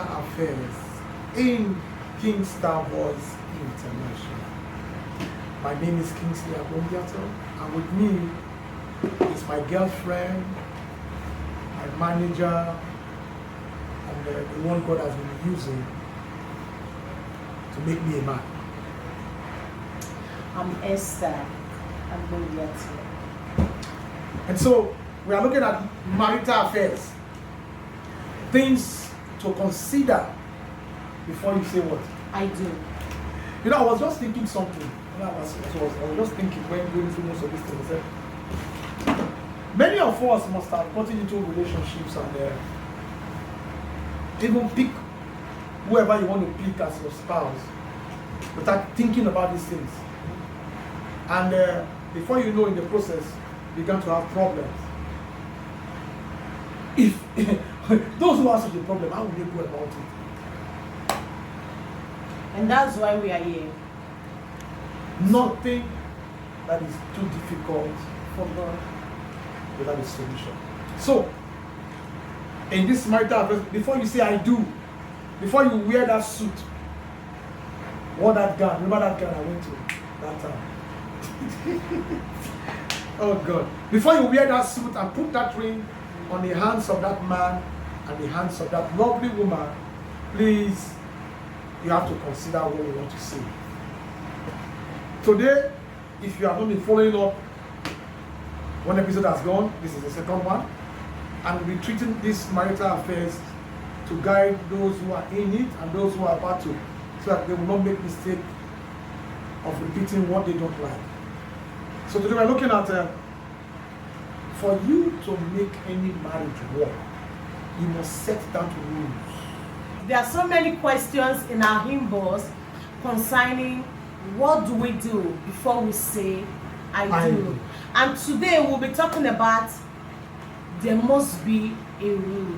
affairs in King Star Voice International. My name is Kingsley Agombiato, and with me is my girlfriend, my manager, and the one God has been using to make me a man. I'm Esther Agombiato. And so we are looking at marital affairs, things to consider before you say what? I do. You know, I was just thinking something. I was just thinking when going through most of these things. Many of us must have gotten into relationships and even pick whoever you want to pick as your spouse without thinking about these things. And before you know, in the process, you began to have problems. If those who have such a problem, how will they go about it? And that's why we are here. Nothing that is too difficult For God. without a solution. So, in this marital affairs, before you say I do, before you wear that suit, what that gown, remember that gown I went to that time? Oh God. Before you wear that suit and put that ring on the hands of that man and the hands of that lovely woman, please, you have to consider what we want to say. Today, if you have not been following up, one episode has gone, this is the second one, and we'll be treating these marital affairs to guide those who are in it and those who are about to, so that they will not make mistake of repeating what they don't like. So today we're looking at for you to make any marriage work, you must set down rules. There are so many questions in our inbox concerning what do we do before we say I do. And today we'll be talking about there must be a rule.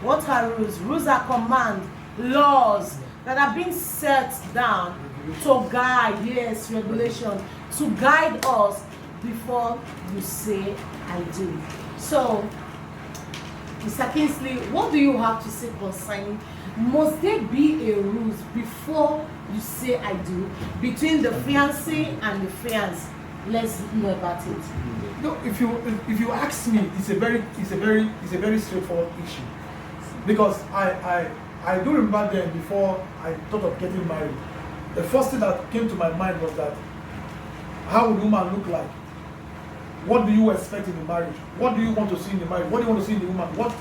What are rules? Rules are commands, laws that are being set down to guide, yes, regulation, to guide us before you say I do. So, Mr. Kingsley, what do you have to say concerning, must there be a rules before you say I do between the fiancé and the fiancé? Let's know about it. No, if you ask me, it's a very straightforward issue, because I do remember then, before I thought of getting married, the first thing that came to my mind was that how would a woman look like? What do you expect in the marriage? What do you want to see in the marriage? What do you want to see in the woman? What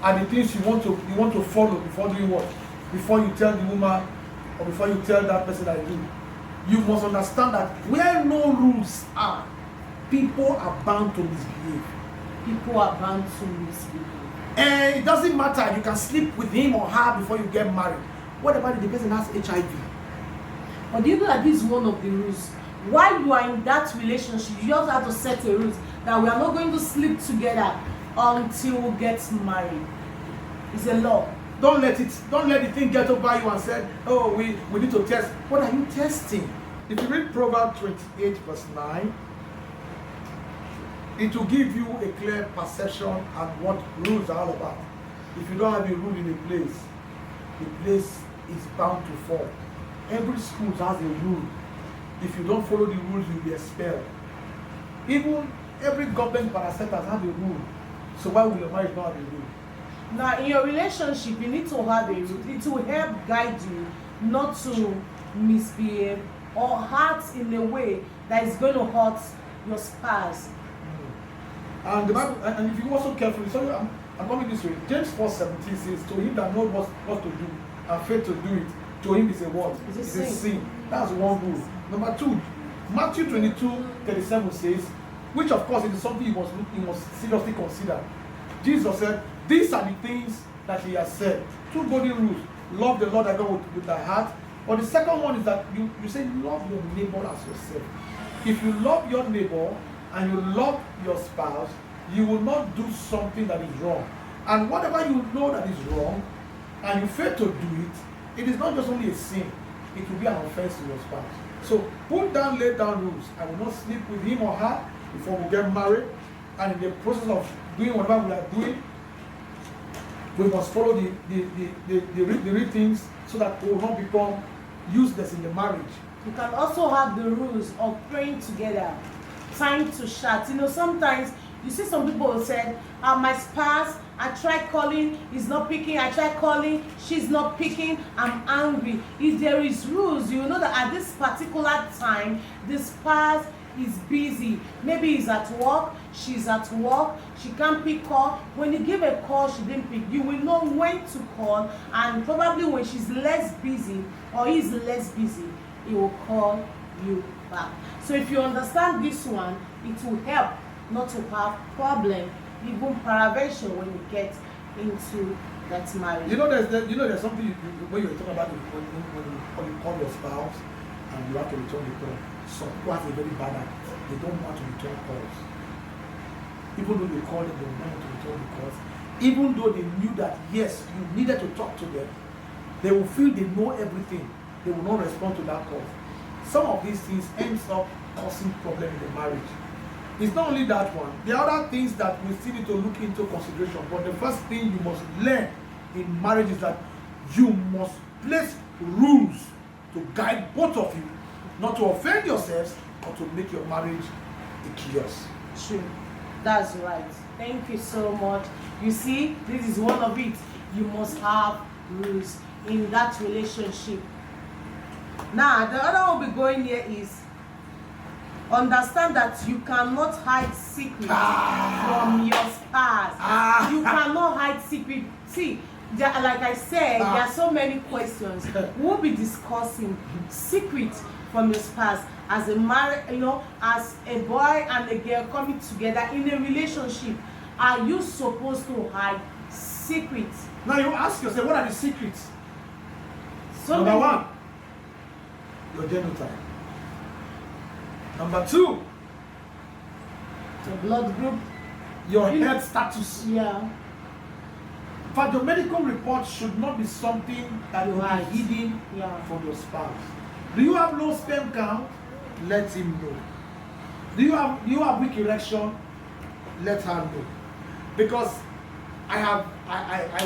are the things you want to follow before doing what? Before you tell the woman or before you tell that person I do. You must understand that where no rules are, people are bound to misbehave. People are bound to misbehave. And it doesn't matter, you can sleep with him or her before you get married. What about if the person has HIV? But do you know that this is one of the rules? While you are in that relationship, you also have to set a rule that we are not going to sleep together until we get married. It's a law. Don't let the thing get over you and say, oh, we need to test. What are you testing? If you read Proverbs 28 verse 9, it will give you a clear perception of what rules are all about. If you don't have a rule in a place, the place is bound to fall. Every school has a rule. If you don't follow the rules, you'll be expelled. Even every government parastatals have a rule. So why will your marriage not have a rule? Now, in your relationship, you need to have a rule. It will help guide you not to misbehave or hurt in a way that is going to hurt your spouse. And the Bible, and if you also carefully, sorry, I'm coming this way. James 4:17 says, to him that knows what to do and fail to do it, to him is a what? It's a sin. That's one rule. Number two, Matthew 22:37 says, which of course is something you must seriously consider. Jesus said, these are the things that he has said. Two golden rules. Love the Lord thy God with thy heart. But the second one is that you say love your neighbor as yourself. If you love your neighbor and you love your spouse, you will not do something that is wrong. And whatever you know that is wrong and you fail to do it, it is not just only a sin, it will be an offense to your spouse. So lay down rules. I will not sleep with him or her before we get married. And in the process of doing whatever we are doing, We must follow the real things so that we will not become useless in the marriage. You can also have the rules of praying together, time to chat. You know, sometimes you see some people who said, my spouse, I tried calling, he's not picking. I tried calling, she's not picking. I'm angry. If there is rules, you know that at this particular time, the spouse is busy. Maybe he's at work, she's at work, she can't pick call. When you give a call, she didn't pick. You will know when to call, and probably when she's less busy or he's less busy, he will call you back. So if you understand this one, it will help not to have problem, even peradventure, when you get into that marriage. There's something when you're talking about when you call your spouse and you have to return the call. Some people have a very bad habit. They don't want to return calls. Even though they call them, they don't want to return the calls. Even though they knew that yes, you needed to talk to them, they will feel they know everything. They will not respond to that call. Some of these things ends up causing problem in the marriage. It's not only that one. There are other things that we still need to look into consideration. But the first thing you must learn in marriage is that you must place rules to guide both of you, not to offend yourselves, or to make your marriage a chaos. True. That's right. Thank you so much. You see, this is one of it. You must have rules in that relationship. Now, the other one we're going here is understand that you cannot hide secrets from your spouse. You cannot hide secret. See, like I said, there are so many questions. We'll be discussing secrets from your spouse as a as a boy and a girl coming together in a relationship. Are you supposed to hide secrets? Now you ask yourself, what are the secrets? Number one, your genotype. Number two, your blood group, your health status. Yeah. But your medical report should not be something that will be hidden from your spouse. Do you have low sperm count? Let him know. Do you have weak erection? Let her know. Because I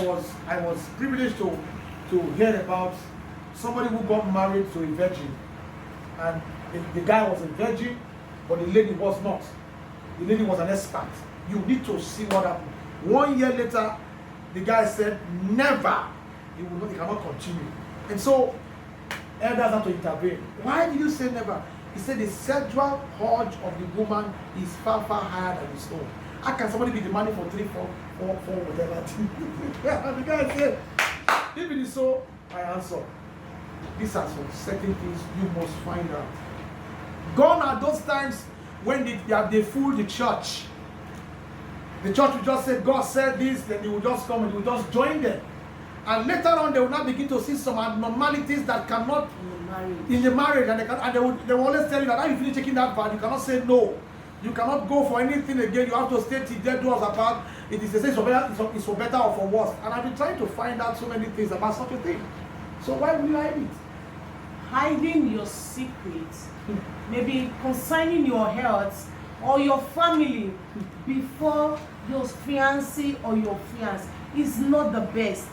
was privileged to hear about somebody who got married to a virgin, and the guy was a virgin, but the lady was not. The lady was an expert. You need to see what happened. 1 year later, the guy said, never. He cannot continue. And so, elders had to intervene. Why did you say never? He said the sexual urge of the woman is far, far higher than his own. How can somebody be demanding for 3, 4, whatever? And the guy said, if it is so, I answer. These are some certain things you must find out. Gone are those times when they fool the church. The church will just say, God said this, then they will just come and they will just join them. And later on, they will now begin to see some abnormalities that cannot in the marriage. And they will always tell you that how you finish taking that part, you cannot say no. You cannot go for anything again. You have to stay till death do us apart. It is it's for better or for worse. And I've been trying to find out so many things about such a thing. So why would you hide it? Hiding your secrets, maybe concerning your health or your family before your fiancé or your fiancé is not the best.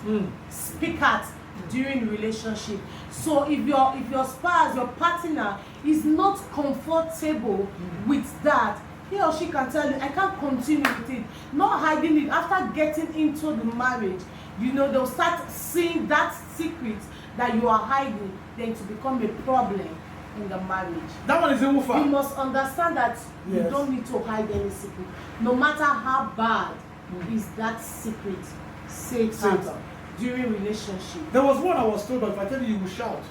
Speak out during relationship. So if your spouse, your partner is not comfortable with that, he or she can tell you, I can't continue with it. Not hiding it. After getting into the marriage, they'll start seeing that secret that you are hiding, then to become a problem in the marriage. That one is a woofer. You must understand that you don't need to hide any secret. No matter how bad is that secret, say it out during relationship. There was one I was told, but if I tell you, you will shout.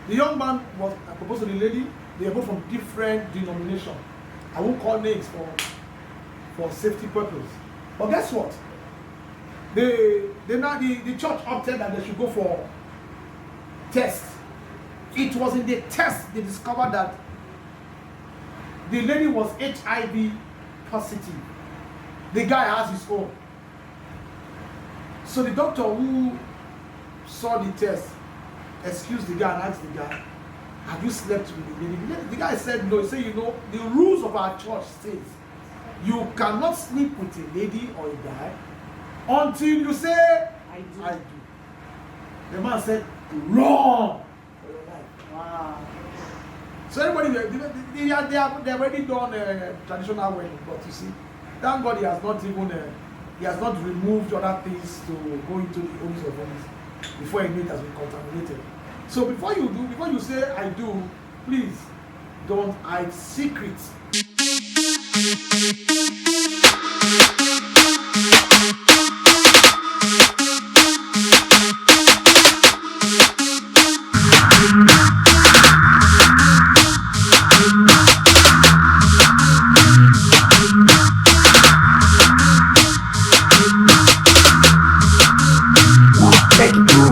The young man was proposed to the lady. They are both from different denominations. I won't call names for safety purpose. But guess what? The church opted that they should go for test. It was in the test they discovered that the lady was HIV positive. The guy has his own. So the doctor who saw the test excused the guy and asked the guy, have you slept with the lady? The guy said no. He said, the rules of our church says you cannot sleep with a lady or a guy until you say, I do. I do. The man said, run for your life. Wow. So everybody, they have already done traditional wedding, but you see, thank God he has not even, he has not removed other things to go into the holies of holies before it has been contaminated. So before you say I do, please don't hide secrets.